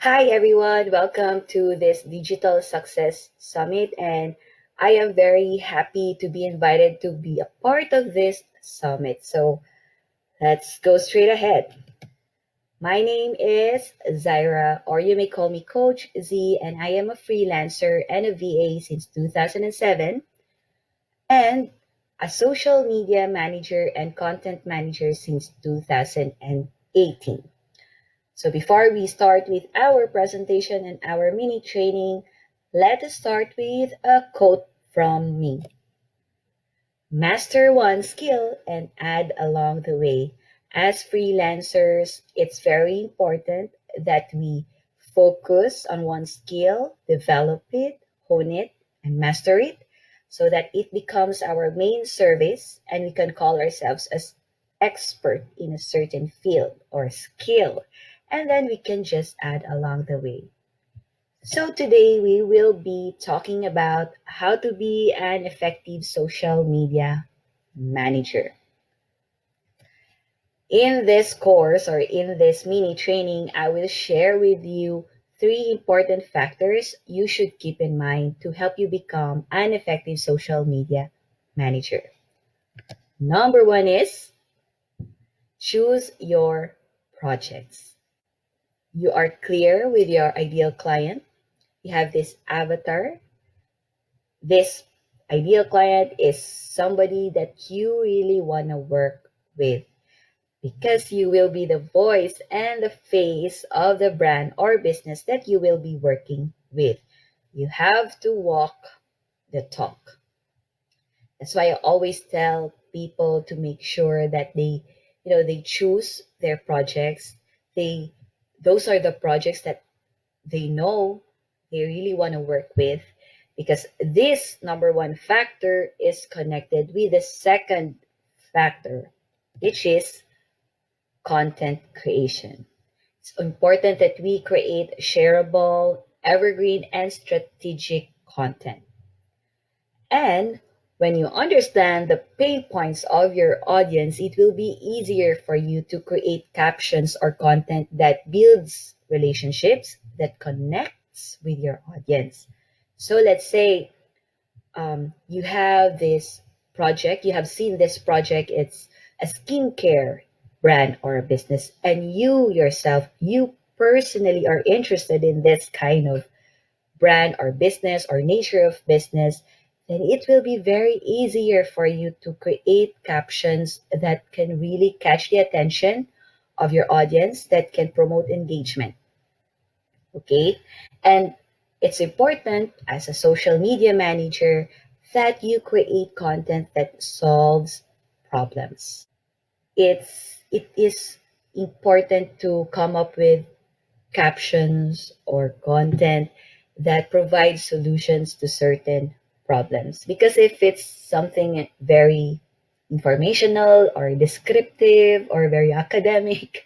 Hi everyone, welcome to this Digital Success Summit, and I am very happy to be invited to be a part of this summit. So let's go straight ahead. My name is Zyrah, or you may call me Coach Z, and I am a freelancer and a VA since 2007 and a social media manager and content manager since 2018. So before we start with our presentation and our mini training, let us start with a quote from me. Master one skill and add along the way. As freelancers, it's very important that we focus on one skill, develop it, hone it, and master it so that it becomes our main service and we can call ourselves as expert in a certain field or skill. And then we can just add along the way. So today we will be talking about how to be an effective social media manager. In this course or in this mini training, I will share with you three important factors you should keep in mind to help you become an effective social media manager. Number one is choose your projects. You are clear with your ideal client. You have this avatar. This ideal client is somebody that you really want to work with because you will be the voice and the face of the brand or business that you will be working with. You have to walk the talk. That's why I always tell people to make sure that they choose their projects. Those are the projects that they know they really want to work with because this number one factor is connected with the second factor, which is content creation. It's important that we create shareable, evergreen, and strategic content. And when you understand the pain points of your audience, it will be easier for you to create captions or content that builds relationships, that connects with your audience. So let's say you have this project, you have seen this project, it's a skincare brand or a business, and you yourself, you personally are interested in this kind of brand or business or nature of business, then it will be very easier for you to create captions that can really catch the attention of your audience, that can promote engagement. Okay? And it's important as a social media manager that you create content that solves problems. It is important to come up with captions or content that provides solutions to certain problems. Because if it's something very informational or descriptive or very academic,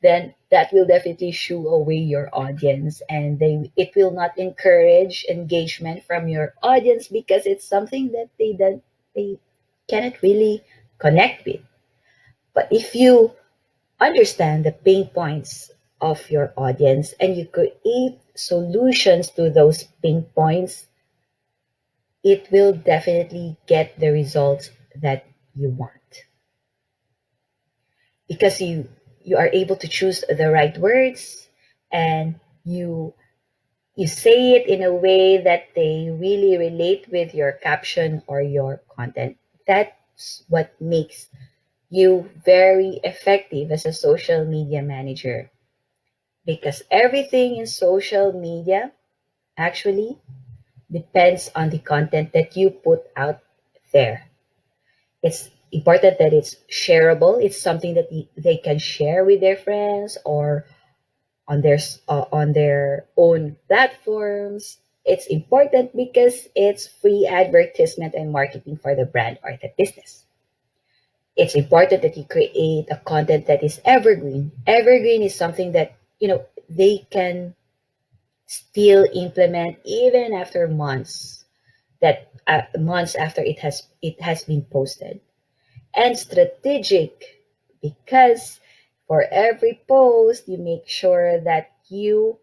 then that will definitely shoo away your audience and it will not encourage engagement from your audience because it's something that they cannot really connect with. But if you understand the pain points of your audience and you create solutions to those pain points, it will definitely get the results that you want. Because you are able to choose the right words and you say it in a way that they really relate with your caption or your content. That's what makes you very effective as a social media manager because everything in social media actually depends on the content that you put out there. It's important that it's shareable. It's something that they can share with their friends or on their own platforms. It's important because it's free advertisement and marketing for the brand or the business. It's important that you create a content that is evergreen. Evergreen is something that they can still implement even after months, that months after it has been posted. And strategic, because for every post you make sure that you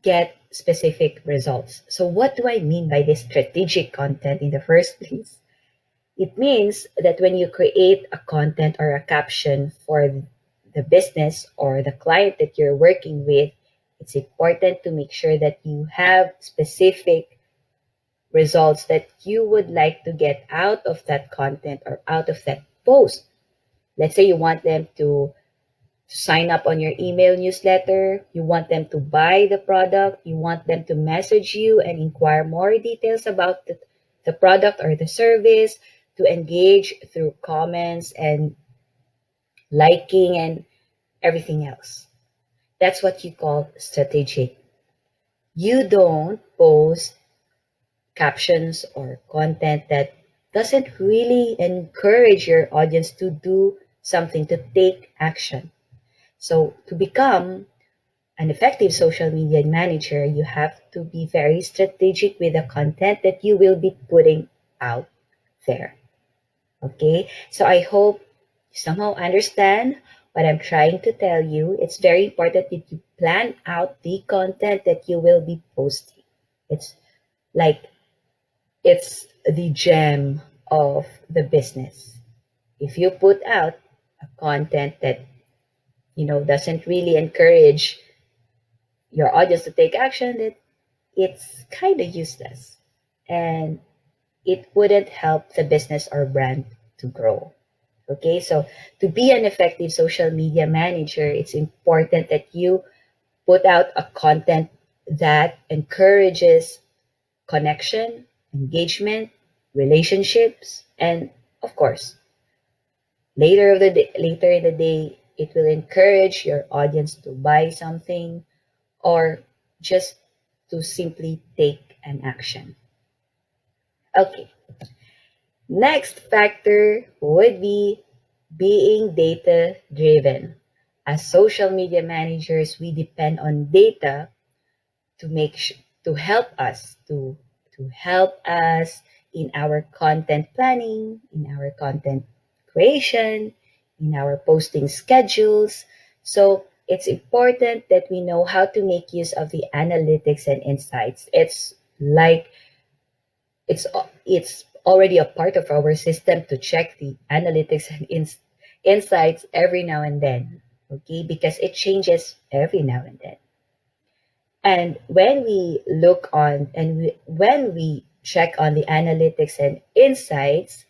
get specific results. So, what do I mean by this strategic content in the first place? It means that when you create a content or a caption for the business or the client that you're working with, it's important to make sure that you have specific results that you would like to get out of that content or out of that post. Let's say you want them to sign up on your email newsletter, you want them to buy the product, you want them to message you and inquire more details about the product or the service, to engage through comments and liking and everything else. That's what you call strategic. You don't post captions or content that doesn't really encourage your audience to do something, to take action. So, to become an effective social media manager, you have to be very strategic with the content that you will be putting out there. Okay, so I hope you somehow understand what I'm trying to tell you. It's very important that you plan out the content that you will be posting. It's like it's the gem of the business. If you put out a content that doesn't really encourage your audience to take action, that it's kind of useless and it wouldn't help the business or brand to grow. Okay, so to be an effective social media manager, it's important that you put out a content that encourages connection, engagement, relationships, and of course, later in the day, it will encourage your audience to buy something or just to simply take an action. Okay, next factor would be being data driven. As social media managers, we depend on data to to help us to help us in our content planning, in our content creation, in our posting schedules. So it's important that we know how to make use of the analytics and insights. It's like it's already a part of our system to check the analytics and insights every now and then. Okay, because it changes every now and then. And when we look on and when we check on the analytics and insights,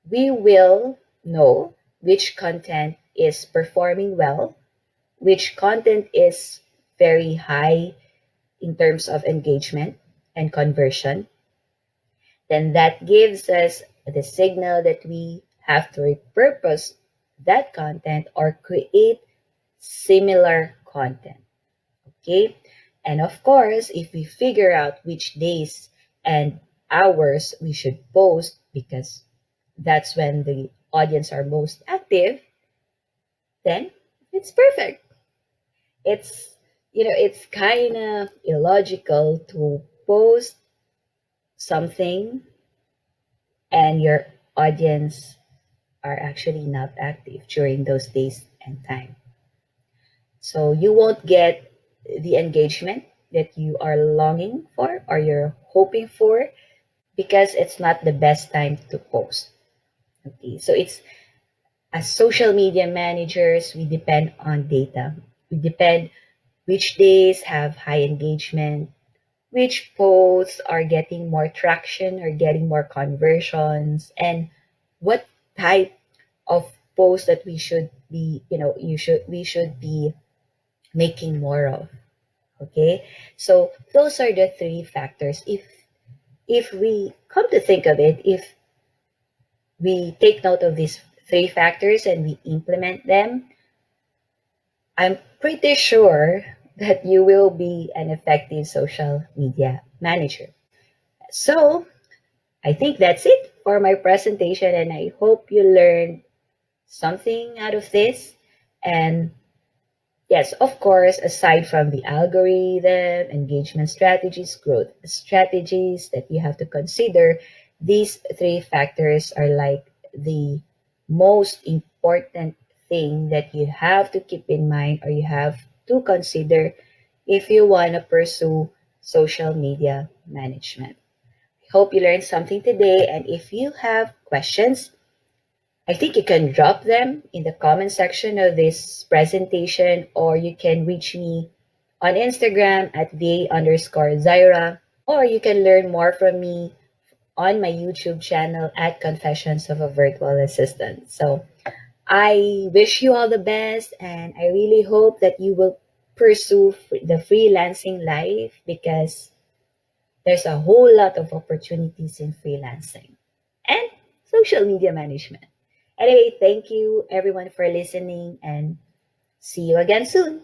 we will know which content is performing well, which content is very high in terms of engagement and conversion. Then that gives us the signal that we have to repurpose that content or create similar content. Okay? And of course, if we figure out which days and hours we should post, because that's when the audience are most active, then it's perfect. It's kind of illogical to post something and your audience are actually not active during those days and time. So you won't get the engagement that you are longing for or you're hoping for because it's not the best time to post. Okay, so it's as social media managers, we depend on data. We depend which days have high engagement, which posts are getting more traction or getting more conversions, and what type of posts that we should be, we should be making more of. Okay, so those are the three factors. If we come to think of it, if we take note of these three factors and we implement them, I'm pretty sure that you will be an effective social media manager. So I think that's it for my presentation, and I hope you learned something out of this. And yes, of course, aside from the algorithm, engagement strategies, growth strategies that you have to consider, these three factors are like the most important thing that you have to keep in mind or you have to consider if you want to pursue social media management. Hope you learned something today, and if you have questions, I think you can drop them in the comment section of this presentation, or you can reach me on Instagram at va_Zyrah, or you can learn more from me on my YouTube channel at Confessions of a Virtual Assistant. So I wish you all the best, and I really hope that you will pursue the freelancing life, because there's a whole lot of opportunities in freelancing and social media management. Anyway, thank you everyone for listening, and see you again soon.